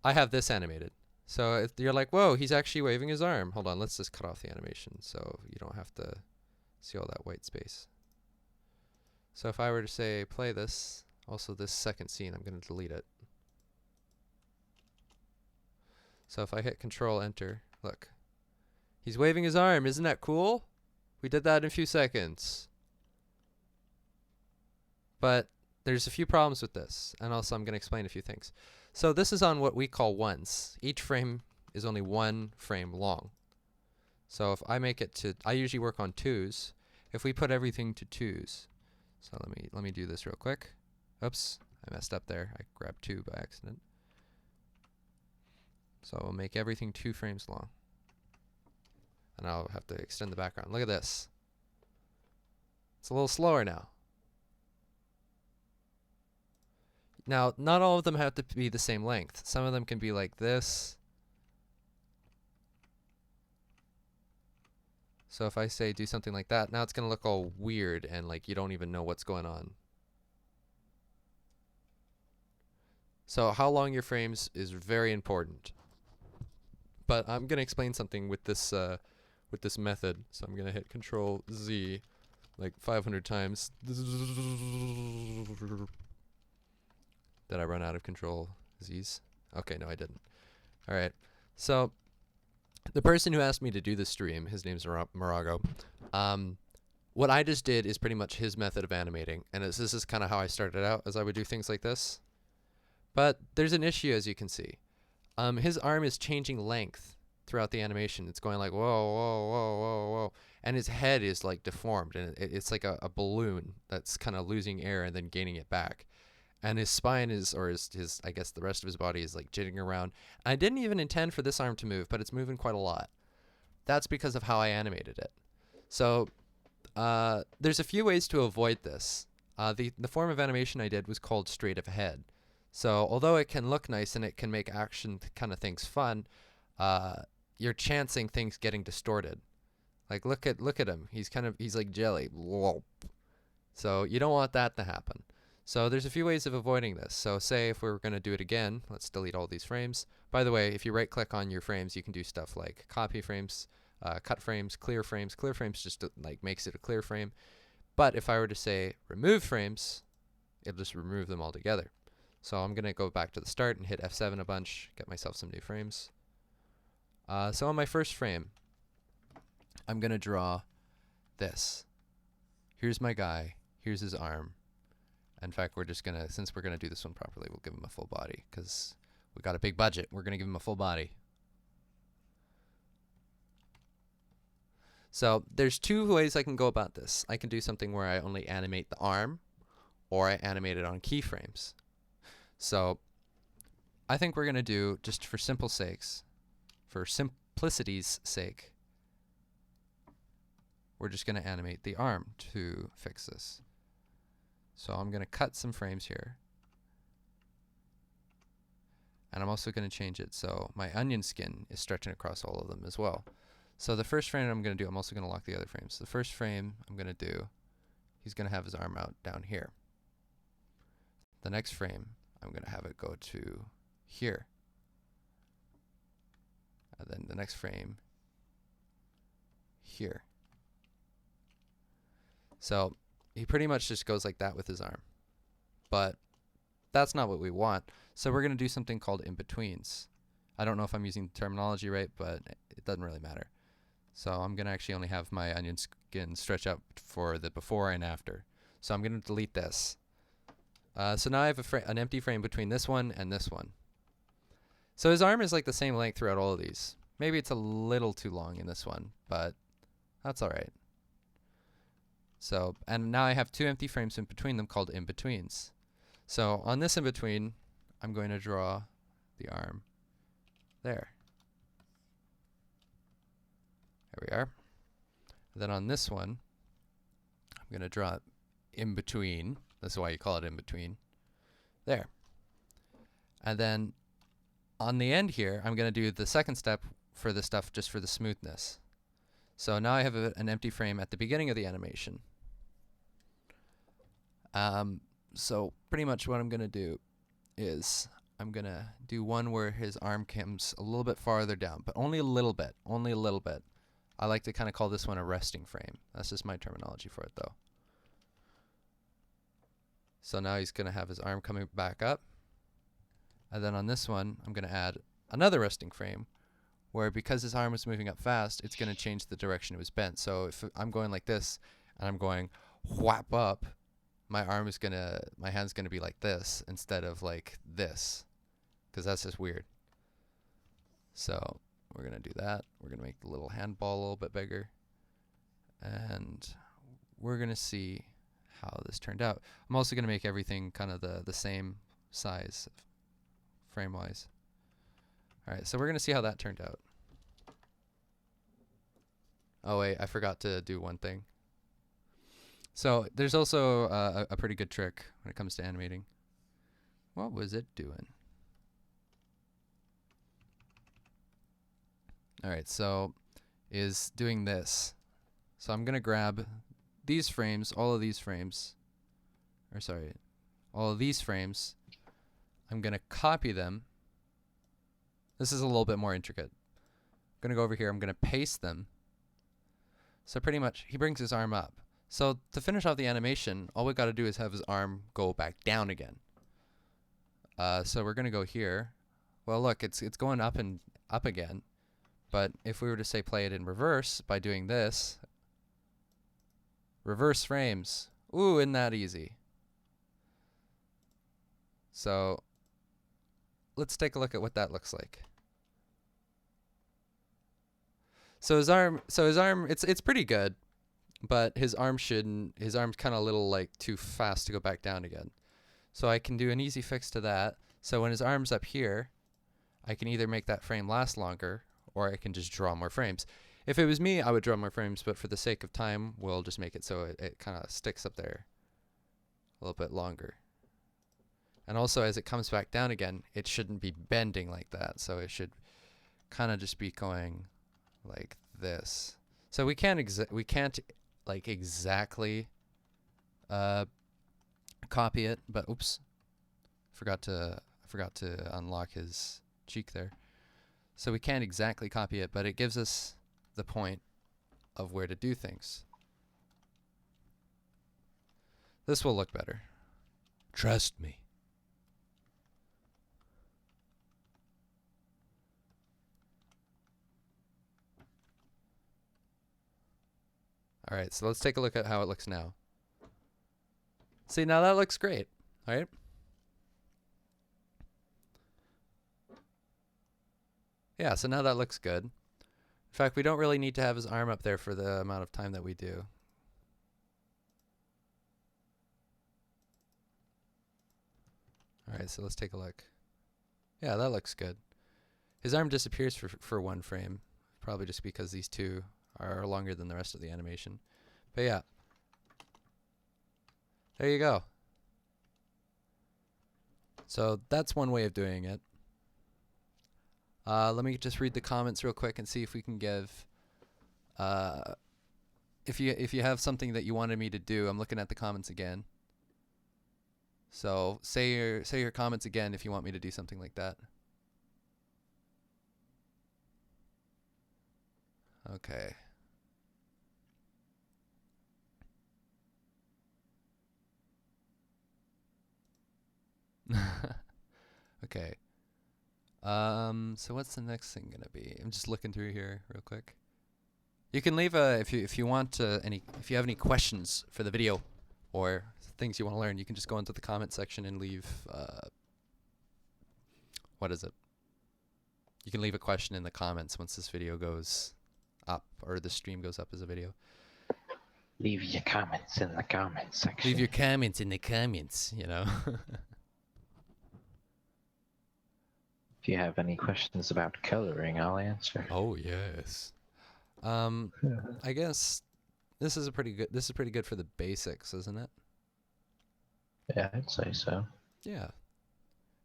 I have this animated. So if you're like, whoa, he's actually waving his arm. Hold on, let's just cut off the animation so you don't have to see all that white space. So if I were to say play this, also this second scene, I'm going to delete it. So if I hit Control Enter, look. He's waving his arm. Isn't that cool? We did that in a few seconds. But there's a few problems with this, and also I'm going to explain a few things. So this is on what we call ones. Each frame is only 1 frame long. So if I make it to, I usually work on 2s. If we put everything to 2s, so let me do this real quick. Oops, I messed up there. I grabbed 2 by accident. So I'll make everything 2 frames long. And I'll have to extend the background. Look at this. It's a little slower now. Now, not all of them have to be the same length. Some of them can be like this. So if I say do something like that, now it's going to look all weird and like you don't even know what's going on. So how long your frames is very important. But I'm going to explain something with this method. So I'm going to hit Control Z like 500 times. Did I run out of Control Z's? Okay, no I didn't. All right. So the person who asked me to do this stream, his name's Marago. What I just did is pretty much his method of animating, and this is kind of how I started out, as I would do things like this. But there's an issue, as you can see. His arm is changing length throughout the animation. It's going like whoa, whoa, whoa, whoa, whoa, and his head is like deformed, and it's like a balloon that's kind of losing air and then gaining it back. And his spine is, or his, I guess the rest of his body is like jigging around. I didn't even intend for this arm to move, but it's moving quite a lot. That's because of how I animated it. So there's a few ways to avoid this. The form of animation I did was called straight ahead. So although it can look nice and it can make action kind of things fun, you're chancing things getting distorted. Like look at him. He's like jelly. So you don't want that to happen. So there's a few ways of avoiding this. So say if we were going to do it again, let's delete all these frames. By the way, if you right click on your frames, you can do stuff like copy frames, cut frames, clear frames. Clear frames just like makes it a clear frame. But if I were to say remove frames, it'll just remove them altogether. So I'm going to go back to the start and hit F7 a bunch, get myself some new frames. So on my first frame, I'm going to draw this. Here's my guy. Here's his arm. In fact, we're just going to, since we're going to do this one properly, we'll give him a full body because we got a big budget. We're going to give him a full body. So there's two ways I can go about this. I can do something where I only animate the arm, or I animate it on keyframes. So I think we're going to do, just for simple sakes, for simplicity's sake, we're just going to animate the arm to fix this. So I'm going to cut some frames here. And I'm also going to change it so my onion skin is stretching across all of them as well. So the first frame I'm going to do, I'm also going to lock the other frames. The first frame I'm going to do, he's going to have his arm out down here. The next frame, I'm going to have it go to here. And then the next frame, here. So he pretty much just goes like that with his arm. But that's not what we want. So we're going to do something called Inbetweens. I don't know if I'm using the terminology right, but it doesn't really matter. So I'm going to actually only have my onion skin stretch out for the before and after. So I'm going to delete this. So now I have an empty frame between this one and this one. So his arm is like the same length throughout all of these. Maybe it's a little too long in this one, but that's all right. So, and now I have two empty frames in between them called Inbetweens. So on this in-between, I'm going to draw the arm there. There we are. And then on this one, I'm going to draw it in between. That's why you call it in between. There. And then on the end here, I'm going to do the second step for the stuff just for the smoothness. So now I have an empty frame at the beginning of the animation. So pretty much what I'm going to do is I'm going to do one where his arm comes a little bit farther down, but only a little bit, only a little bit. I like to kind of call this one a resting frame. That's just my terminology for it though. So now he's going to have his arm coming back up. And then on this one, I'm going to add another resting frame where because his arm was moving up fast, it's going to change the direction it was bent. So if I'm going like this and I'm going whap up, my hand's going to be like this instead of like this, because that's just weird. So we're going to do that. We're going to make the little handball a little bit bigger. And we're going to see how this turned out. I'm also going to make everything kind of the same size frame-wise. All right, so we're going to see how that turned out. Oh wait, I forgot to do one thing. So there's also a pretty good trick when it comes to animating. What was it doing? All right, so is doing this. So I'm going to grab these frames, all of these frames, or sorry, all of these frames. I'm going to copy them. This is a little bit more intricate. I'm going to go over here. I'm going to paste them. So pretty much he brings his arm up. So to finish off the animation, all we got to do is have his arm go back down again. So we're going to go here. Well, look, it's going up and up again. But if we were to say play it in reverse by doing this, reverse frames. Ooh, isn't that easy? So let's take a look at what that looks like. So his arm, it's pretty good, but his arm's kind of a little like too fast to go back down again. So I can do an easy fix to that. So when his arm's up here, I can either make that frame last longer, or I can just draw more frames. If it was me, I would draw more frames, but for the sake of time, we'll just make it so it kind of sticks up there a little bit longer. And also, as it comes back down again, it shouldn't be bending like that. So it should kind of just be going like this. So we can't like exactly copy it, but oops, forgot to unlock his cheek there. So we can't exactly copy it, but it gives us the point of where to do things. This will look better. Trust me. All right, so let's take a look at how it looks now. See, now that looks great, all right? Yeah, so now that looks good. In fact, we don't really need to have his arm up there for the amount of time that we do. All right, so let's take a look. Yeah, that looks good. His arm disappears for one frame, probably just because these two are longer than the rest of the animation. But yeah, there you go. So that's one way of doing it. Let me just read the comments real quick and see if we can give. If you have something that you wanted me to do, I'm looking at the comments again. So say your comments again if you want me to do something like that. Okay. Okay. So what's the next thing gonna be? I'm just looking through here real quick. You can leave if you want if you have any questions for the video or things you want to learn, you can just go into the comment section and leave what is it? You can leave a question in the comments once this video goes up or the stream goes up as a video. Leave your comments in the comments section. Leave your comments in the comments, you know. If you have any questions about coloring, I'll answer. Oh yes. I guess this is pretty good for the basics, isn't it? Yeah, I'd say so. Yeah.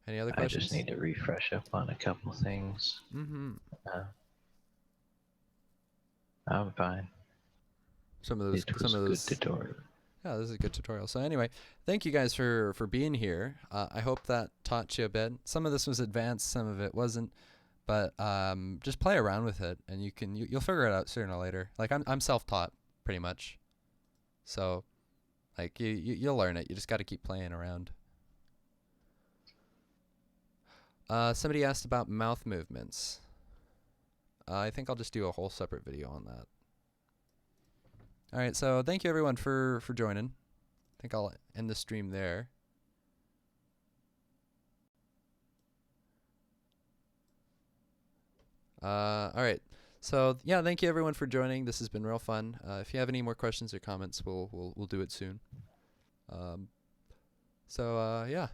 Any other questions? I just need to refresh up on a couple things. Mm-hmm. I'm fine. Some of those good tutorial. Yeah, this is a good tutorial. So anyway, thank you guys for being here. I hope that taught you a bit. Some of this was advanced, some of it wasn't, but just play around with it, and you'll figure it out sooner or later. Like I'm self-taught pretty much, so like you'll learn it. You just got to keep playing around. Somebody asked about mouth movements. I think I'll just do a whole separate video on that. All right, so thank you everyone for joining. I think I'll end the stream there. All right, so yeah, thank you everyone for joining. This has been real fun. If you have any more questions or comments, we'll do it soon. Yeah.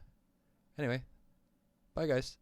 Anyway, bye guys.